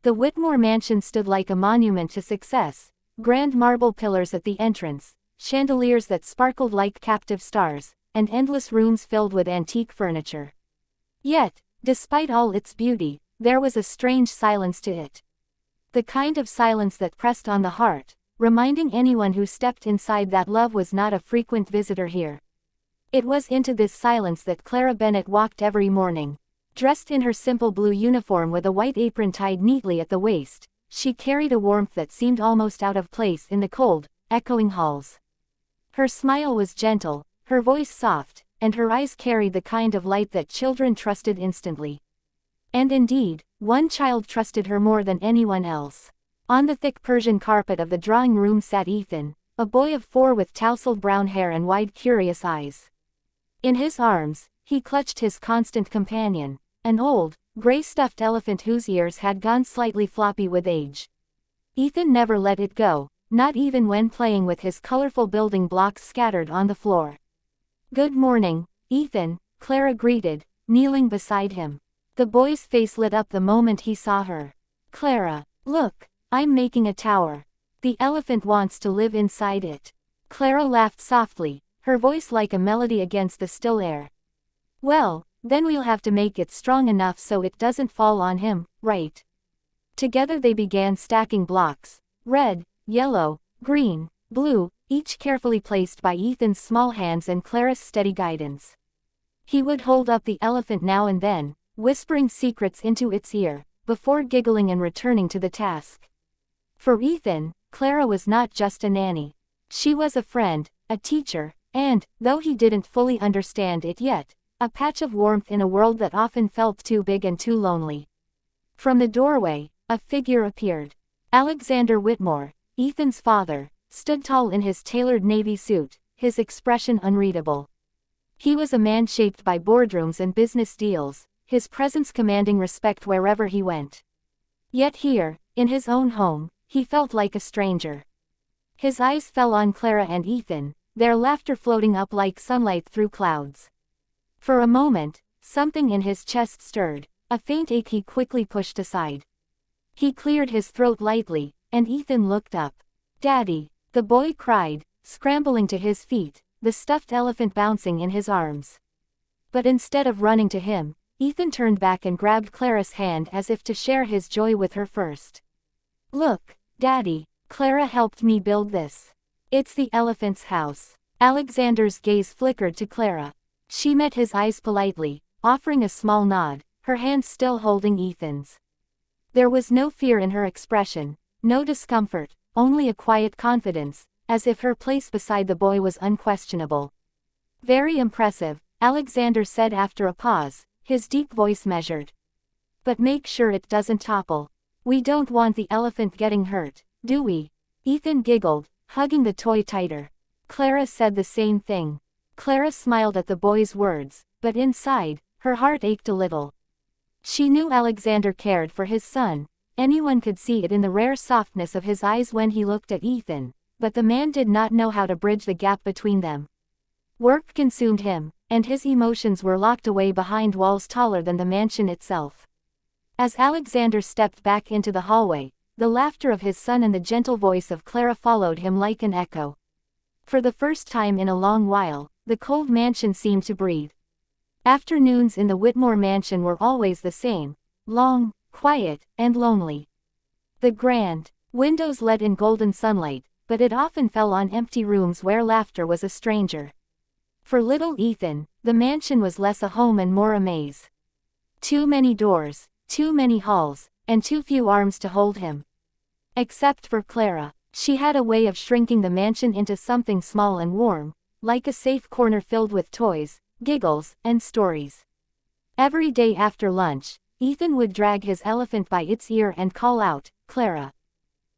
The Whitmore mansion stood like a monument to success, grand marble pillars at the entrance, chandeliers that sparkled like captive stars, and endless rooms filled with antique furniture. Yet, despite all its beauty, there was a strange silence to it. The kind of silence that pressed on the heart, reminding anyone who stepped inside that love was not a frequent visitor here. It was into this silence that Clara Bennett walked every morning. Dressed in her simple blue uniform with a white apron tied neatly at the waist, she carried a warmth that seemed almost out of place in the cold, echoing halls. Her smile was gentle, her voice soft, and her eyes carried the kind of light that children trusted instantly. And indeed, one child trusted her more than anyone else. On the thick Persian carpet of the drawing room sat Ethan, a boy of 4 with tousled brown hair and wide curious eyes. In his arms, he clutched his constant companion, an old, gray stuffed elephant whose ears had gone slightly floppy with age. Ethan never let it go, not even when playing with his colorful building blocks scattered on the floor. "Good morning, Ethan," Clara greeted, kneeling beside him. The boy's face lit up the moment he saw her. "Clara, look, I'm making a tower. The elephant wants to live inside it." Clara laughed softly, her voice like a melody against the still air. "Well, then we'll have to make it strong enough so it doesn't fall on him, right?" Together they began stacking blocks, red, yellow, green, blue, each carefully placed by Ethan's small hands and Clara's steady guidance. He would hold up the elephant now and then, whispering secrets into its ear, before giggling and returning to the task. For Ethan, Clara was not just a nanny. She was a friend, a teacher, and, though he didn't fully understand it yet, a patch of warmth in a world that often felt too big and too lonely. From the doorway, a figure appeared. Alexander Whitmore, Ethan's father, stood tall in his tailored navy suit, his expression unreadable. He was a man shaped by boardrooms and business deals, his presence commanding respect wherever he went. Yet here, in his own home, he felt like a stranger. His eyes fell on Clara and Ethan, their laughter floating up like sunlight through clouds. For a moment, something in his chest stirred, a faint ache he quickly pushed aside. He cleared his throat lightly, and Ethan looked up. "Daddy," the boy cried, scrambling to his feet, the stuffed elephant bouncing in his arms. But instead of running to him, Ethan turned back and grabbed Clara's hand as if to share his joy with her first. "Look, Daddy, Clara helped me build this. It's the elephant's house." Alexander's gaze flickered to Clara. She met his eyes politely, offering a small nod, her hand still holding Ethan's. There was no fear in her expression, no discomfort, only a quiet confidence, as if her place beside the boy was unquestionable. "Very impressive," Alexander said after a pause, his deep voice measured. "But make sure it doesn't topple. We don't want the elephant getting hurt, do we?" Ethan giggled, hugging the toy tighter. Clara said the same thing. Clara smiled at the boy's words, but inside, her heart ached a little. She knew Alexander cared for his son, anyone could see it in the rare softness of his eyes when he looked at Ethan, but the man did not know how to bridge the gap between them. Work consumed him, and his emotions were locked away behind walls taller than the mansion itself. As Alexander stepped back into the hallway, the laughter of his son and the gentle voice of Clara followed him like an echo. For the first time in a long while, the cold mansion seemed to breathe. Afternoons in the Whitmore mansion were always the same, long, quiet, and lonely. The grand windows let in golden sunlight, but it often fell on empty rooms where laughter was a stranger. For little Ethan, the mansion was less a home and more a maze. Too many doors, too many halls, and too few arms to hold him. Except for Clara, she had a way of shrinking the mansion into something small and warm, like a safe corner filled with toys, giggles, and stories. Every day after lunch, Ethan would drag his elephant by its ear and call out, "Clara,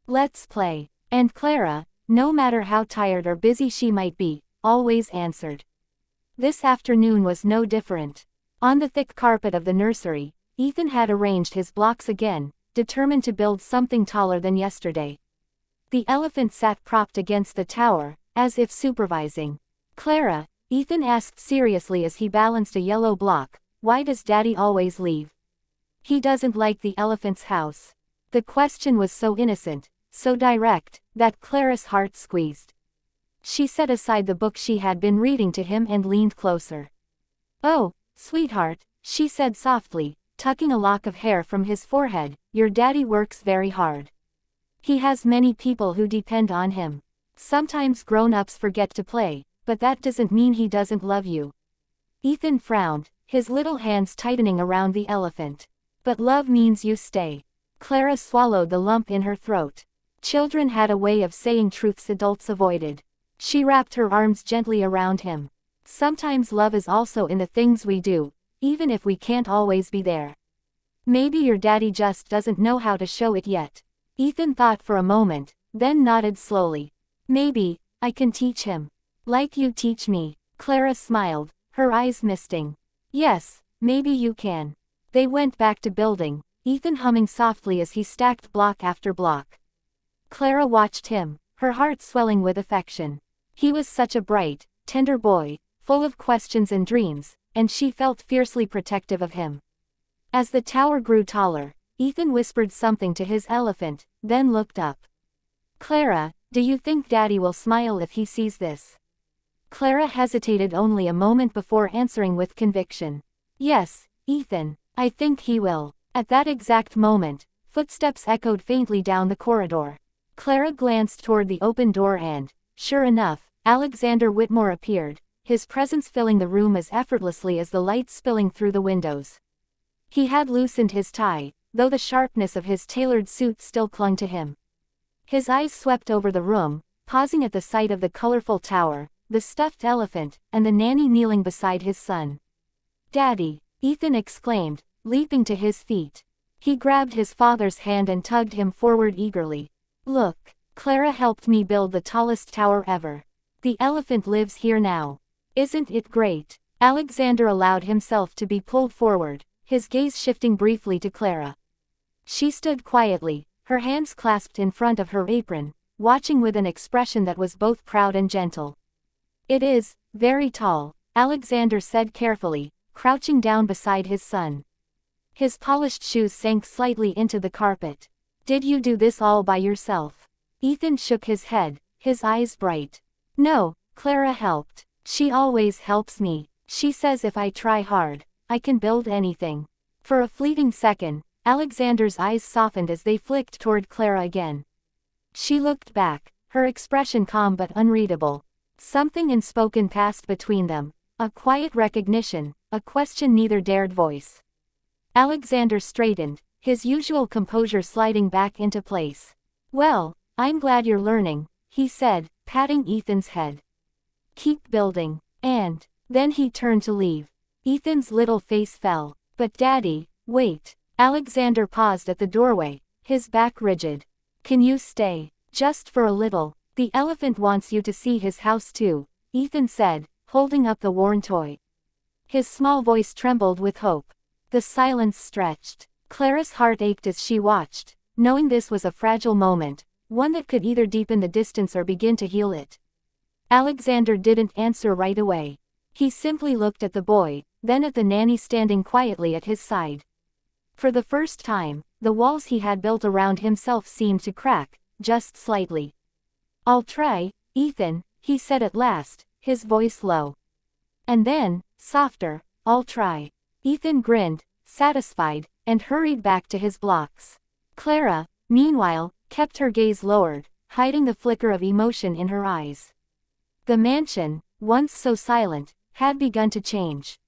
let's play." And Clara, no matter how tired or busy she might be, always answered. This afternoon was no different. On the thick carpet of the nursery, Ethan had arranged his blocks again, determined to build something taller than yesterday. The elephant sat propped against the tower, as if supervising. "Clara," Ethan asked seriously as he balanced a yellow block, "why does Daddy always leave? He doesn't like the elephant's house." The question was so innocent, so direct, that Clara's heart squeezed. She set aside the book she had been reading to him and leaned closer. "Oh, sweetheart," she said softly, tucking a lock of hair from his forehead, "your daddy works very hard. He has many people who depend on him. Sometimes grown-ups forget to play, but that doesn't mean he doesn't love you." Ethan frowned, his little hands tightening around the elephant. "But love means you stay." Clara swallowed the lump in her throat. Children had a way of saying truths adults avoided. She wrapped her arms gently around him. "Sometimes love is also in the things we do, even if we can't always be there. Maybe your daddy just doesn't know how to show it yet." Ethan thought for a moment, then nodded slowly. "Maybe I can teach him. Like you teach me." Clara smiled, her eyes misting. "Yes, maybe you can." They went back to building, Ethan humming softly as he stacked block after block. Clara watched him, her heart swelling with affection. He was such a bright, tender boy, full of questions and dreams, and she felt fiercely protective of him. As the tower grew taller, Ethan whispered something to his elephant, then looked up. "Clara, do you think Daddy will smile if he sees this?" Clara hesitated only a moment before answering with conviction. "Yes, Ethan, I think he will." At that exact moment, footsteps echoed faintly down the corridor. Clara glanced toward the open door and, sure enough, Alexander Whitmore appeared, his presence filling the room as effortlessly as the light spilling through the windows. He had loosened his tie, though the sharpness of his tailored suit still clung to him. His eyes swept over the room, pausing at the sight of the colorful tower, the stuffed elephant, and the nanny kneeling beside his son. "Daddy!" Ethan exclaimed, leaping to his feet. He grabbed his father's hand and tugged him forward eagerly. "Look, Clara helped me build the tallest tower ever. The elephant lives here now. Isn't it great?" Alexander allowed himself to be pulled forward, his gaze shifting briefly to Clara. She stood quietly, her hands clasped in front of her apron, watching with an expression that was both proud and gentle. "It is very tall," Alexander said carefully, crouching down beside his son. His polished shoes sank slightly into the carpet. "Did you do this all by yourself?" Ethan shook his head, his eyes bright. "No, Clara helped. She always helps me. She says if I try hard, I can build anything." For a fleeting second, Alexander's eyes softened as they flicked toward Clara again. She looked back, her expression calm but unreadable. Something unspoken passed between them, a quiet recognition, a question neither dared voice. Alexander straightened, his usual composure sliding back into place. "Well, I'm glad you're learning," he said, patting Ethan's head. "Keep building." And then he turned to leave. Ethan's little face fell. "But Daddy, wait." Alexander paused at the doorway, his back rigid. "Can you stay? Just for a little? The elephant wants you to see his house too," Ethan said, holding up the worn toy. His small voice trembled with hope. The silence stretched. Clara's heart ached as she watched, knowing this was a fragile moment, one that could either deepen the distance or begin to heal it. Alexander didn't answer right away. He simply looked at the boy, then at the nanny standing quietly at his side. For the first time, the walls he had built around himself seemed to crack, just slightly. "I'll try, Ethan," he said at last, his voice low. And then, softer, "I'll try." Ethan grinned, satisfied, and hurried back to his blocks. Clara, meanwhile, kept her gaze lowered, hiding the flicker of emotion in her eyes. The mansion, once so silent, had begun to change.